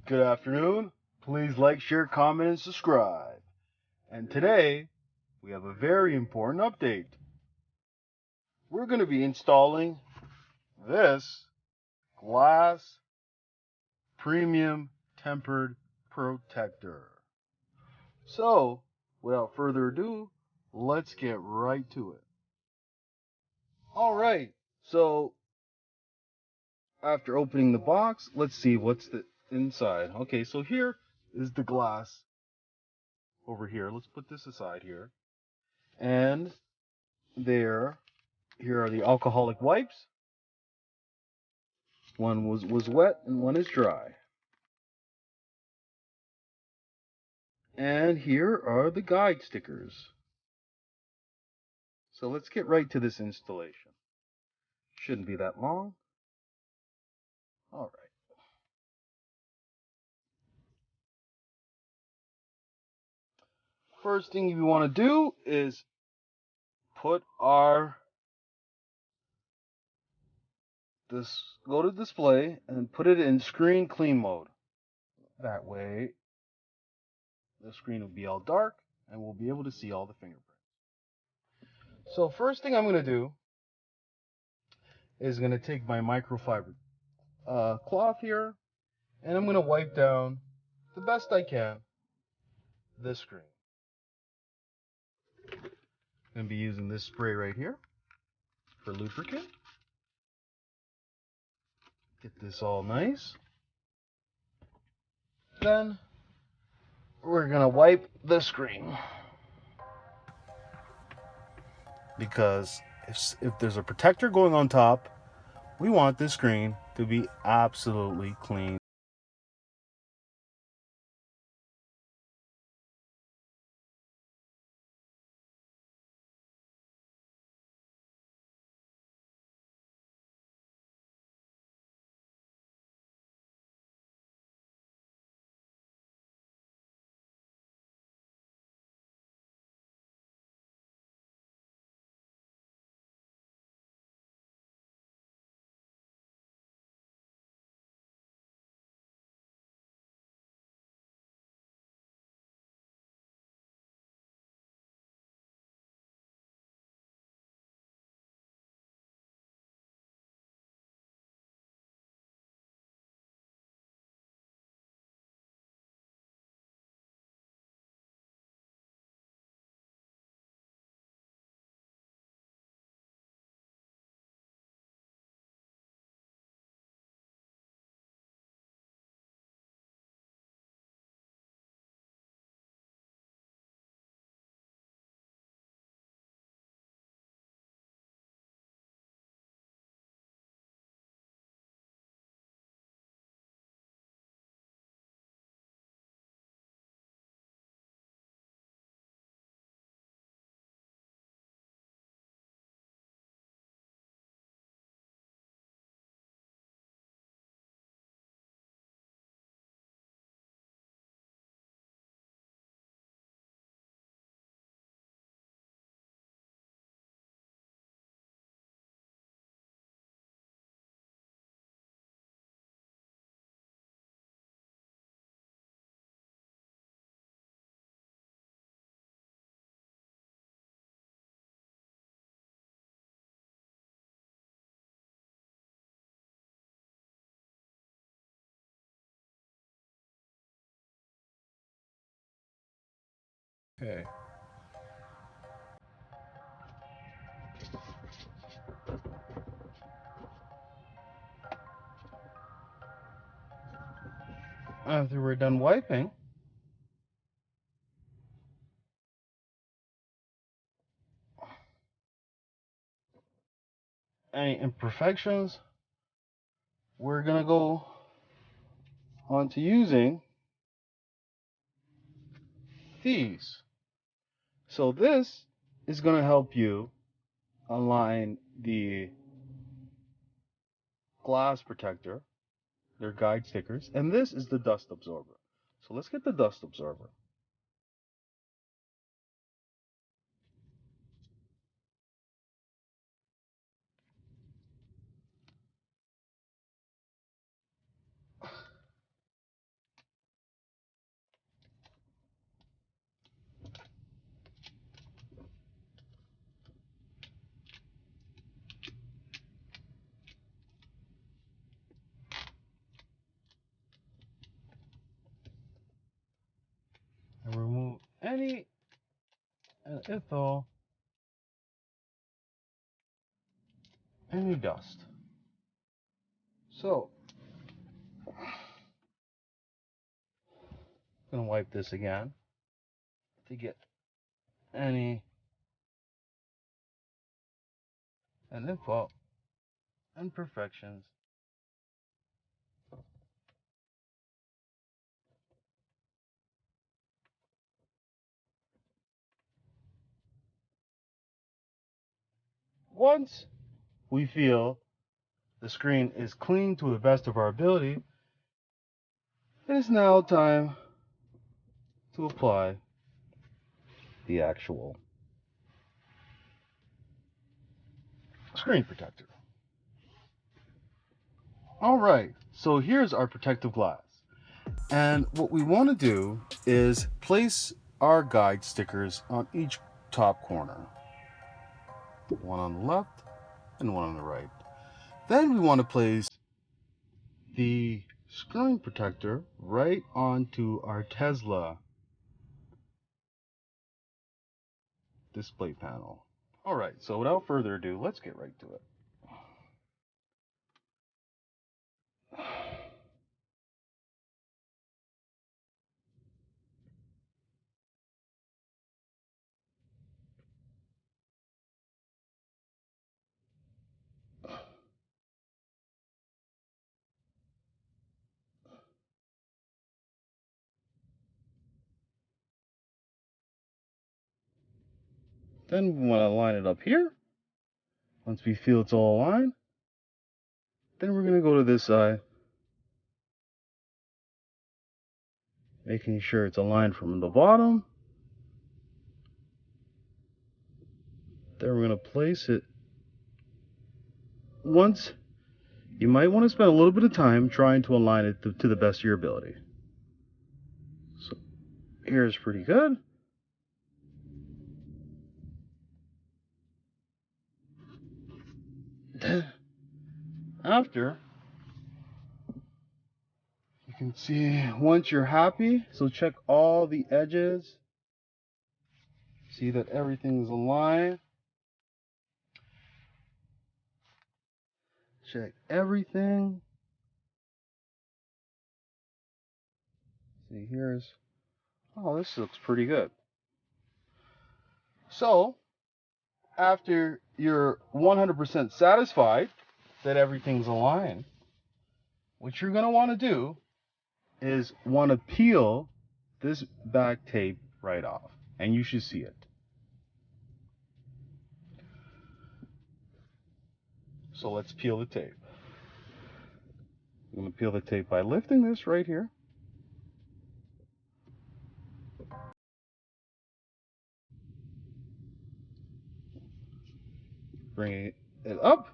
Good afternoon. Please like, share, comment, and subscribe. And today, we have a very important update. We're going to be installing this glass premium tempered protector. So, without further ado, let's get right to it. Alright, so after opening the box, let's see what's the inside. Okay, so here is the glass over here. Let's put this aside here. And here are the alcoholic wipes. One was wet and one is dry. And here are the guide stickers. So let's get right to this installation. Shouldn't be that long. All right. First thing we want to do is put go to display and put it in screen clean mode. That way the screen will be all dark and we'll be able to see all the fingerprints. So first thing I'm going to do is going to take my microfiber cloth here and I'm going to wipe down the best I can this screen. I'm going to be using this spray right here for lubricant. Get this all nice. Then we're going to wipe the screen. Because if there's a protector going on top, we want this screen to be absolutely clean. Okay. After we're done wiping, any imperfections, we're going to go on to using these. So this is going to help you align the glass protector, their guide stickers, and this is the dust absorber. So let's get the dust absorber. any, and ethyl, any dust. So, I'm going to wipe this again to get any and info imperfections. Once we feel the screen is clean to the best of our ability, it is now time to apply the actual screen protector. Alright, so here's our protective glass. And what we want to do is place our guide stickers on each top corner. One on the left and one on the right. Then we want to place the screen protector right onto our Tesla display panel. Alright, so without further ado, let's get right to it. Then we want to line it up here. Once we feel it's all aligned, then we're going to go to this side, making sure it's aligned from the bottom. Then we're going to place it. Once, you might want to spend a little bit of time trying to align it to the best of your ability. So here's pretty good. After, you can see once you're happy, so check all the edges. See that everything's aligned. Check everything. See, here's, oh, this looks pretty good. So, after you're 100% satisfied that everything's aligned, what you're going to want to do is want to peel this back tape right off, and you should see it. So let's peel the tape. I'm going to peel the tape by lifting this right here. Bringing it up.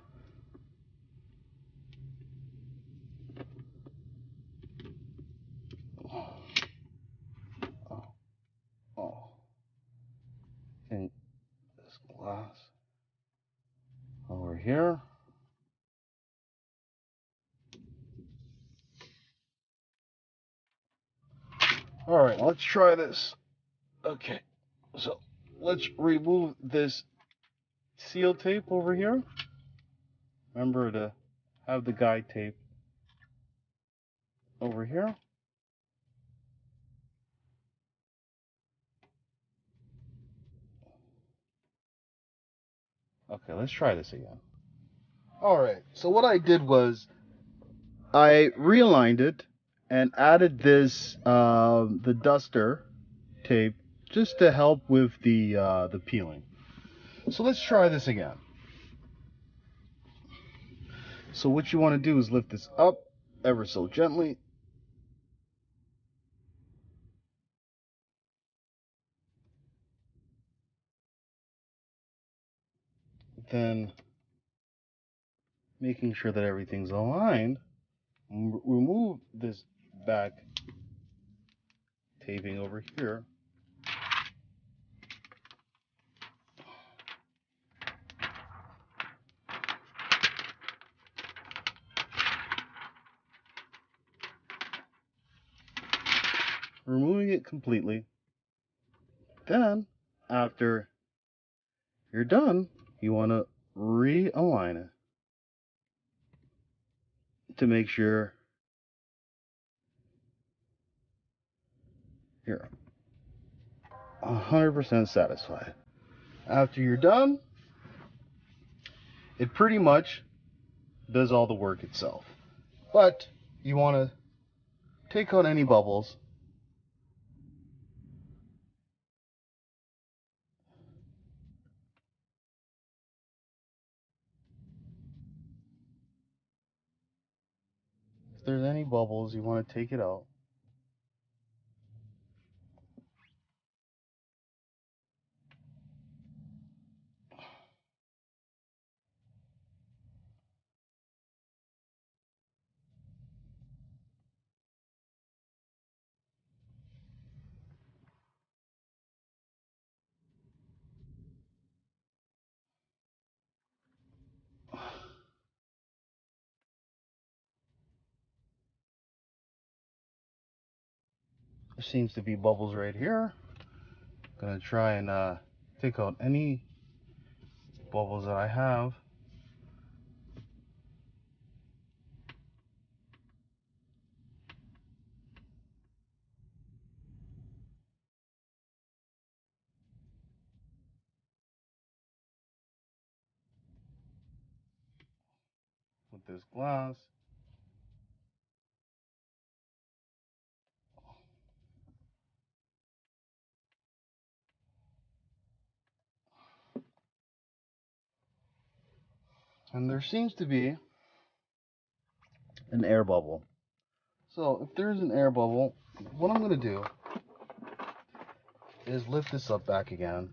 Oh. And this glass over here. All right, let's try this. Okay, so let's remove this seal tape over here. Remember to have the guide tape over here. Okay, let's try this again. All right, so what I did was I realigned it and added this the duster tape just to help with the peeling. So let's try this again. So what you want to do is lift this up ever so gently. Then making sure that everything's aligned, remove this back taping over here. Removing it completely. Then, after you're done, you want to realign it to make sure you're 100% satisfied. After you're done, it pretty much does all the work itself. But you want to take out any bubbles. If there's any bubbles, you want to take it out. There seems to be bubbles right here. I'm gonna try and take out any bubbles that I have. With this glass. And there seems to be an air bubble. So if there's an air bubble, what I'm gonna do is lift this up back again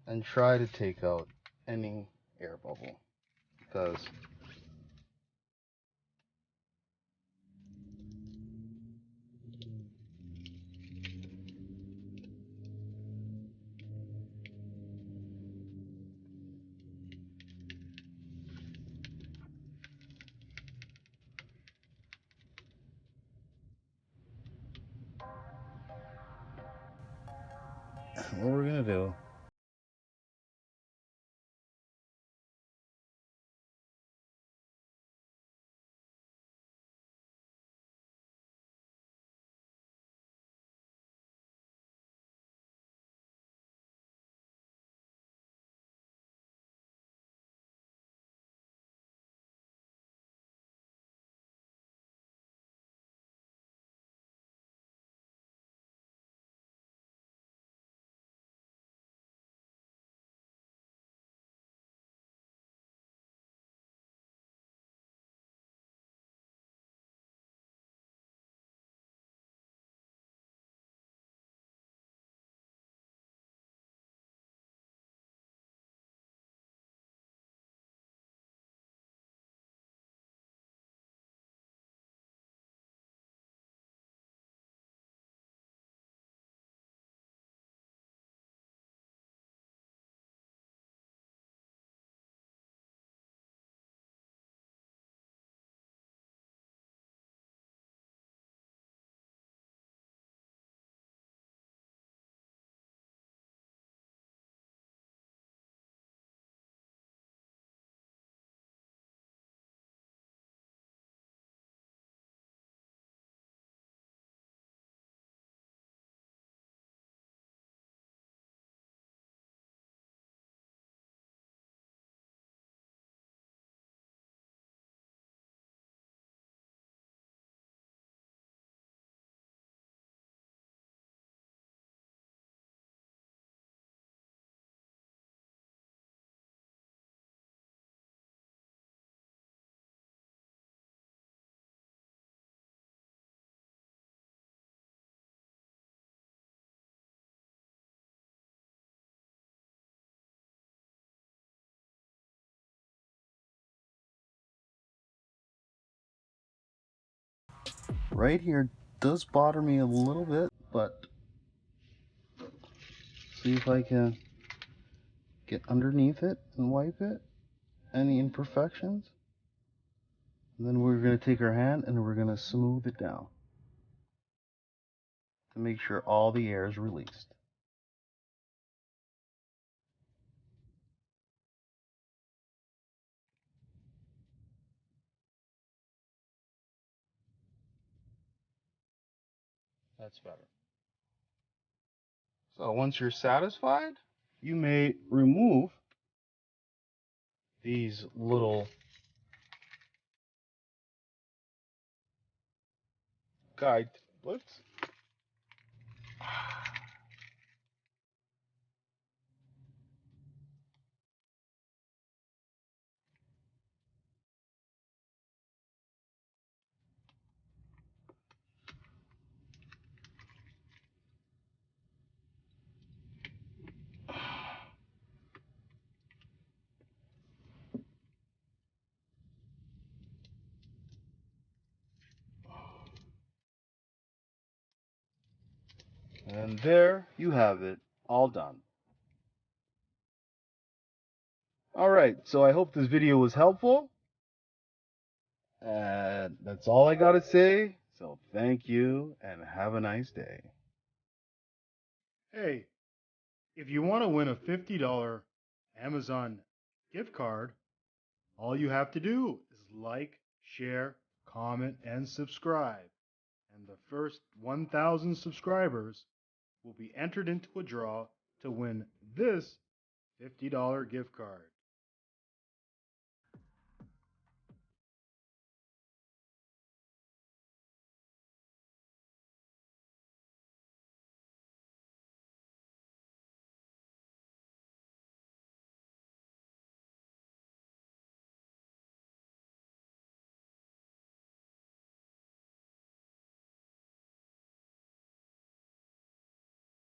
and try to take out any air bubble, because what we're gonna do right here does bother me a little bit, but see if I can get underneath it and wipe it, any imperfections. And then we're going to take our hand and we're going to smooth it down. to make sure all the air is released. That's better. So once you're satisfied, you may remove these little guide templates. And there you have it, all done. Alright, so I hope this video was helpful. And that's all I gotta say. So thank you and have a nice day. Hey, if you want to win a $50 Amazon gift card, all you have to do is like, share, comment, and subscribe. And the first 1,000 subscribers will be entered into a draw to win this $50 gift card.